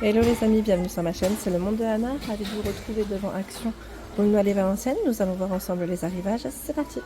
Hello les amis, bienvenue sur ma chaîne, c'est le monde de Anna, ravi de vous retrouver devant Action Aulnoy-les-Valenciennes. Nous allons voir ensemble les arrivages, c'est parti.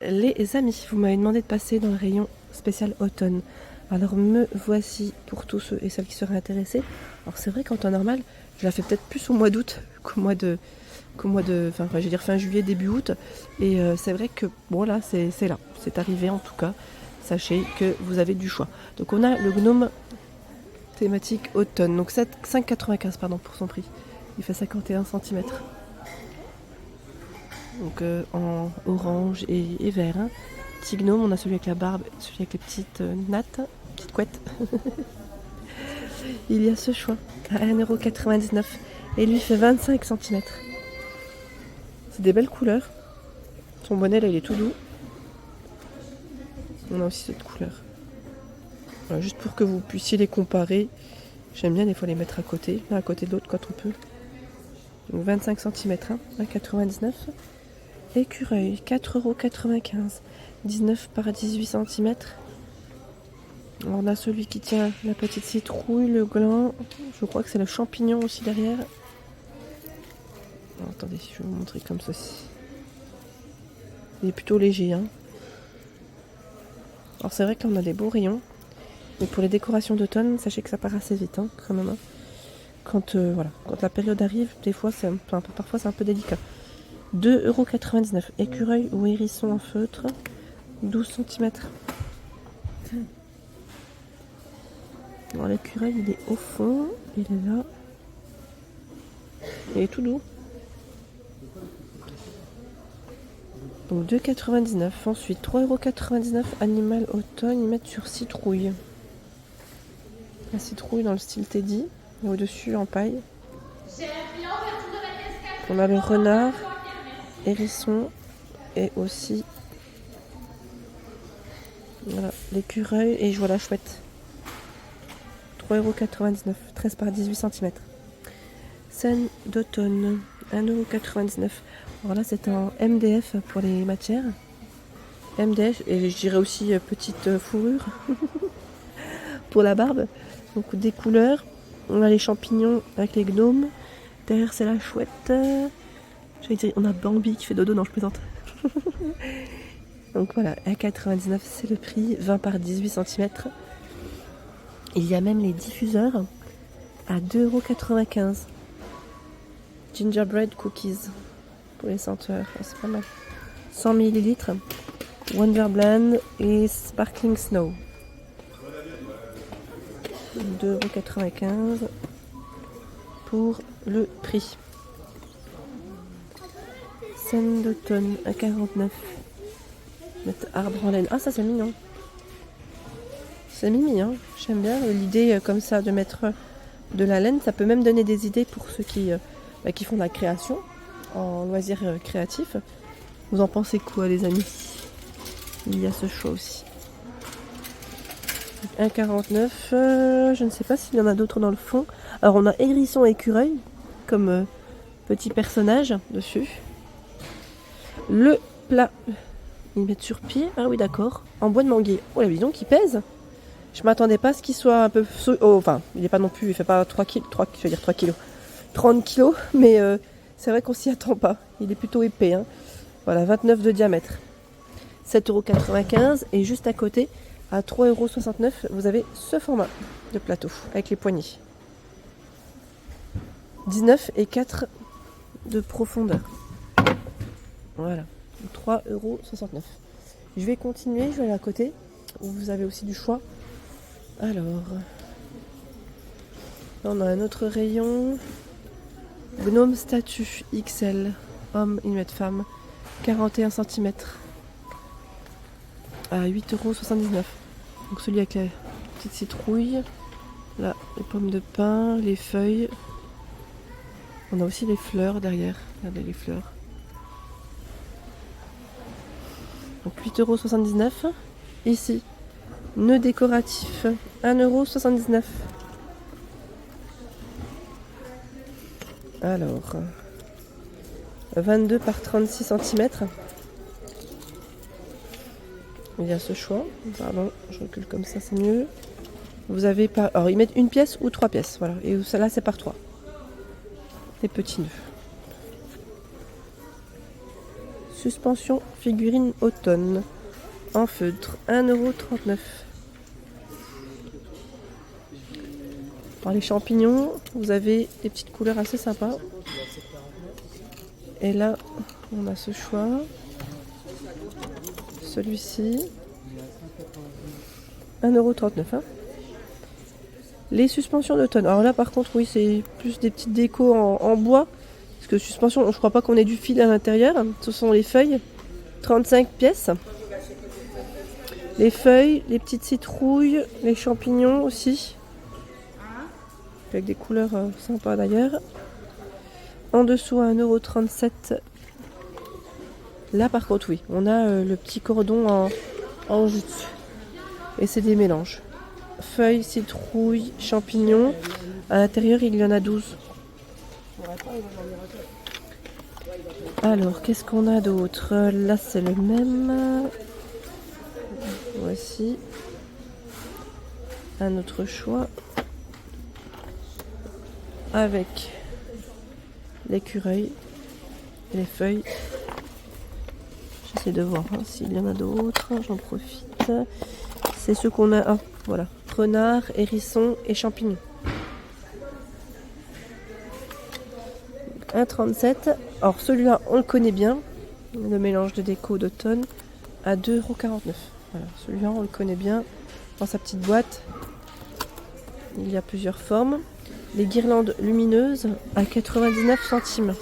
Les amis, vous m'avez demandé de passer dans le rayon spécial automne. Alors me voici pour tous ceux et celles qui seraient intéressés. Alors c'est vrai qu'en temps normal, je la fais peut-être plus au mois d'août qu'au mois de... enfin je veux dire fin juillet, début août. Et c'est vrai que bon là, c'est là, c'est arrivé en tout cas. Sachez que vous avez du choix. Donc on a le gnome thématique automne, donc 5,95 pardon pour son prix. Il fait 51 cm. Donc en orange et vert. Hein. Petit gnome, on a celui avec la barbe, celui avec les petites nattes, petites couettes. Il y a ce choix à 1,99 € et lui fait 25 cm. C'est des belles couleurs. Son bonnet là il est tout doux. On a aussi cette couleur. Voilà, juste pour que vous puissiez les comparer. J'aime bien des fois les mettre à côté, l'un à côté de l'autre quand on peut. Donc 25 cm, hein, à 99. Écureuil, 4,95 €, 19 par 18 cm. On a celui qui tient la petite citrouille, le gland. Je crois que c'est le champignon aussi derrière. Alors, attendez, je vais vous montrer comme ceci. Il est plutôt léger. Hein. Alors c'est vrai qu'on a des beaux rayons. Mais pour les décorations d'automne, sachez que ça part assez vite, hein, quand même. Hein. Quand la période arrive, des fois, parfois c'est un peu délicat. 2,99 €. Écureuil ou hérisson en feutre, 12 cm. Alors l'écureuil, il est au fond, il est là. Il est tout doux. Donc 2,99 €. Ensuite, 3,99 €. Animal automne, ils mettent sur citrouille. La citrouille dans le style Teddy. Et au-dessus en paille. On a le renard, hérisson et aussi voilà, l'écureuil et je vois la chouette. 3,99 €, 13 par 18 cm. Scène d'automne, 1,99 €. Alors là c'est en MDF pour les matières. MDF et je dirais aussi petite fourrure pour la barbe. Donc des couleurs. On a les champignons avec les gnomes. Derrière c'est la chouette. J'allais dire, on a Bambi qui fait dodo, non je plaisante. Donc voilà, 1,99 € c'est le prix, 20 par 18 cm. Il y a même les diffuseurs à 2,95 €. Gingerbread cookies pour les senteurs, c'est pas mal. 100 ml. Wonderblend et Sparkling Snow. 2,95 € pour le prix. Scène d'automne à 49. Mettre arbre en laine. Ah ça c'est mignon. C'est mimi, hein. J'aime bien l'idée comme ça de mettre de la laine. Ça peut même donner des idées pour ceux qui font de la création en loisirs créatifs. Vous en pensez quoi les amis? Il y a ce choix aussi. 1,49 €. Je ne sais pas s'il y en a d'autres dans le fond. Alors on a hérisson et écureuil comme petit personnage dessus. Le plat, ils mettent sur pied. Ah oui d'accord. En bois de manguier. Oh là dis donc il pèse. Je m'attendais pas à ce qu'il soit un peu... enfin il est pas non plus, il fait pas 3 kg, je veux dire 3 kg. 30 kg. Mais c'est vrai qu'on s'y attend pas. Il est plutôt épais. Hein. Voilà 29 de diamètre. 7,95 € et juste à côté à 3,69 € vous avez ce format de plateau avec les poignées. 19 et 4 de profondeur. Voilà, 3,69 €. Je vais continuer, je vais aller à côté où vous avez aussi du choix. Alors, là on a un autre rayon. Gnome statue XL, homme, il met femme, 41 cm. À 8,79 €. Donc celui avec la petite citrouille. Là, les pommes de pin, les feuilles. On a aussi les fleurs derrière. Regardez les fleurs. Donc 8,79 €. Ici, nœud décoratif, 1,79 €. Alors, 22 par 36 cm. Il y a ce choix. Pardon, je recule comme ça, c'est mieux. Vous avez pas. Alors ils mettent une pièce ou 3 pièces, voilà. Et celle-là c'est par 3. Des petits nœuds. Suspension figurine automne. En feutre, 1,39 €. Pour les champignons, vous avez des petites couleurs assez sympas. Et là, on a ce choix. Celui-ci. 1,39 €. Hein. Les suspensions d'automne. Alors là, par contre, oui, c'est plus des petites décos en bois. Parce que suspension, je crois pas qu'on ait du fil à l'intérieur. Ce sont les feuilles. 35 pièces. Les feuilles, les petites citrouilles, les champignons aussi. Avec des couleurs sympas d'ailleurs. En dessous à 1,37 €. Là par contre oui, on a le petit cordon en jute. Et c'est des mélanges. Feuilles, citrouilles, champignons. À l'intérieur il y en a 12. Alors qu'est-ce qu'on a d'autre? Là c'est le même. Voici. Un autre choix. Avec l'écureuil et les feuilles. J'essaie de voir s'il y en a d'autres. J'en profite. C'est ce qu'on a. Ah, voilà. Renard, hérisson et champignons. 1,37 €. Alors celui-là, on le connaît bien. Le mélange de déco d'automne à 2,49 €. Voilà. Celui-là, on le connaît bien. Dans sa petite boîte. Il y a plusieurs formes. Les guirlandes lumineuses à 99 centimes.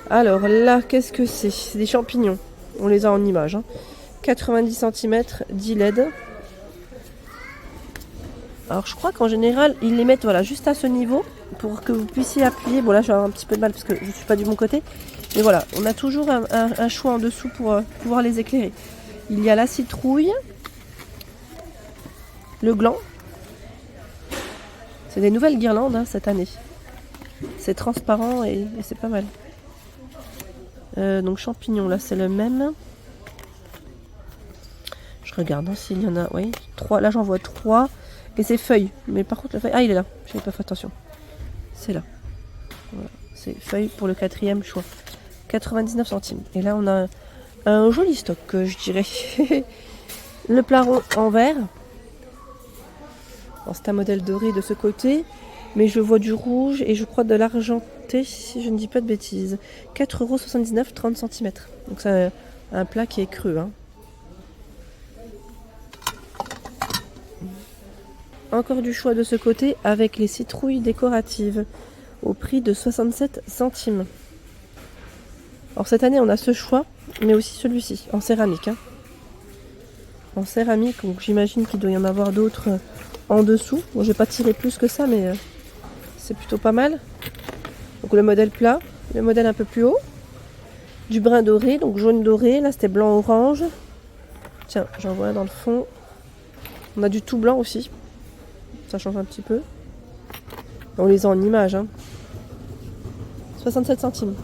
Alors là, qu'est-ce que c'est? C'est des champignons. On les a en image. 90 cm, 10 LED. Alors je crois qu'en général, ils les mettent voilà, juste à ce niveau pour que vous puissiez appuyer. Bon là, j'ai un petit peu de mal parce que je ne suis pas du bon côté. Mais voilà, on a toujours un choix en dessous pour pouvoir les éclairer. Il y a la citrouille, le gland. C'est des nouvelles guirlandes cette année. C'est transparent et c'est pas mal. Donc champignons, là c'est le même. Je regarde s'il y en a. Oui, 3. Là j'en vois 3. Et c'est feuilles. Mais par contre la feuille. Ah il est là. Je n'ai pas fait attention. C'est là. Voilà. C'est feuille pour le 4e choix. 99 centimes. Et là on a un joli stock, je dirais. Le plat rond en verre. C'est un modèle doré de ce côté, mais je vois du rouge et je crois de l'argenté, si je ne dis pas de bêtises. 4,79 €, 30 cm. Donc c'est un plat qui est creux. Encore du choix de ce côté avec les citrouilles décoratives au prix de 67 centimes. Alors cette année on a ce choix, mais aussi celui-ci, en céramique. En céramique, donc j'imagine qu'il doit y en avoir d'autres en dessous. Bon, je vais pas tirer plus que ça, mais c'est plutôt pas mal. Donc le modèle plat, le modèle un peu plus haut. Du brun doré, donc jaune doré. Là c'était blanc orange. Tiens, j'en vois un dans le fond. On a du tout blanc aussi. Ça change un petit peu. On les a en image. 67 centimes.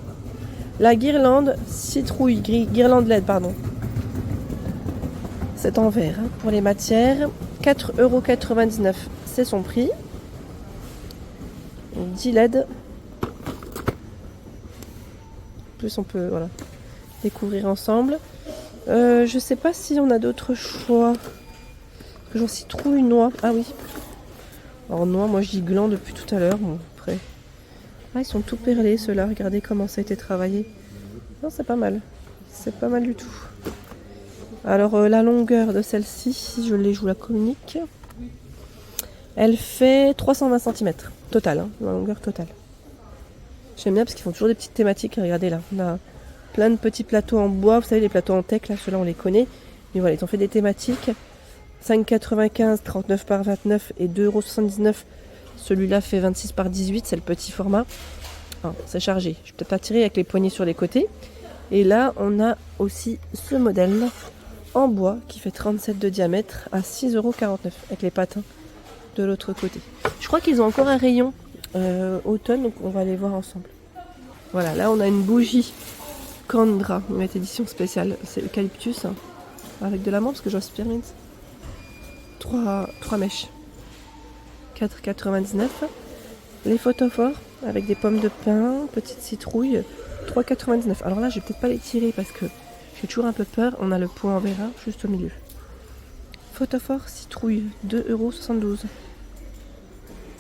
La guirlande citrouille, guirlande LED, pardon. C'est en verre pour les matières. 4,99 €, c'est son prix. 10 LED. Plus on peut découvrir ensemble. Je sais pas si on a d'autres choix. Genre citrouille, noix. Ah oui. Alors noix, moi je dis gland depuis tout à l'heure. Bon, après. Ah, ils sont tout perlés ceux-là. Regardez comment ça a été travaillé. Non, c'est pas mal. C'est pas mal du tout. Alors la longueur de celle-ci, si je l'ai, je vous la communique. Elle fait 320 cm total, la longueur totale. J'aime bien parce qu'ils font toujours des petites thématiques. Regardez là, on a plein de petits plateaux en bois. Vous savez, les plateaux en teck, là, ceux-là on les connaît. Mais voilà, ils ont fait des thématiques. 5,95, 39 par 29 et 2,79 €. Celui-là fait 26 par 18, c'est le petit format. Ah, c'est chargé. Je vais peut-être pas tirer avec les poignées sur les côtés. Et là, on a aussi ce modèle en bois qui fait 37 de diamètre à 6,49 € avec les patins de l'autre côté. Je crois qu'ils ont encore un rayon automne, donc on va aller voir ensemble. Voilà, là on a une bougie Candra, une édition spéciale. C'est eucalyptus avec de l'amande parce que j'ose spearmint. 3 mèches. 4,99 €. Les photophores avec des pommes de pin, petite citrouille, 3,99 €. Alors là, je vais peut-être pas les tirer parce que j'ai toujours un peu peur. On a le pot en verre juste au milieu. Photophore citrouille, 2,72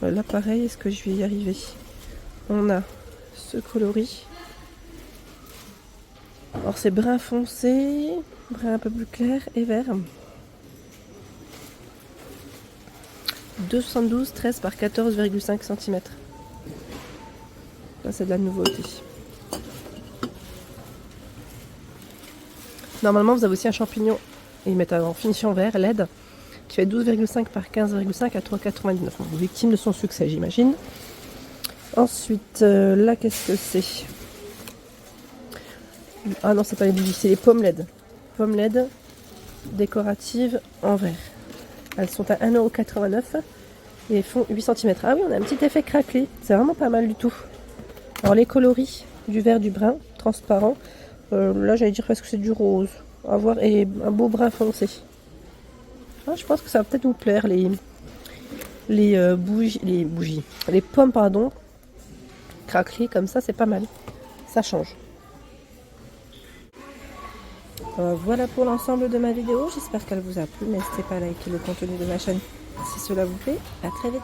€. Là, pareil, est-ce que je vais y arriver? On a ce coloris. Alors c'est brun foncé, brun un peu plus clair et vert. 2,72 €, 13 par 14,5 cm. Ça c'est de la nouveauté. Normalement vous avez aussi un champignon, et ils mettent en finition vert LED, qui fait 12,5 par 15,5 à 3,99 €. Victime de son succès, j'imagine. Ensuite, là qu'est-ce que c'est? Ah non, c'est pas les bougies, c'est les pommes LED. Pommes LED décoratives en verre. Elles sont à 1,89 € et font 8 cm. Ah oui, on a un petit effet craquelé. C'est vraiment pas mal du tout. Alors les coloris du vert, du brun, transparent. Là, j'allais dire parce que c'est du rose. À voir, et un beau brun foncé. Ah, je pense que ça va peut-être vous plaire, les bougies. Les pommes, pardon. Craquelées comme ça, c'est pas mal. Ça change. Voilà pour l'ensemble de ma vidéo, j'espère qu'elle vous a plu. N'hésitez pas à liker le contenu de ma chaîne si cela vous plaît. À très vite.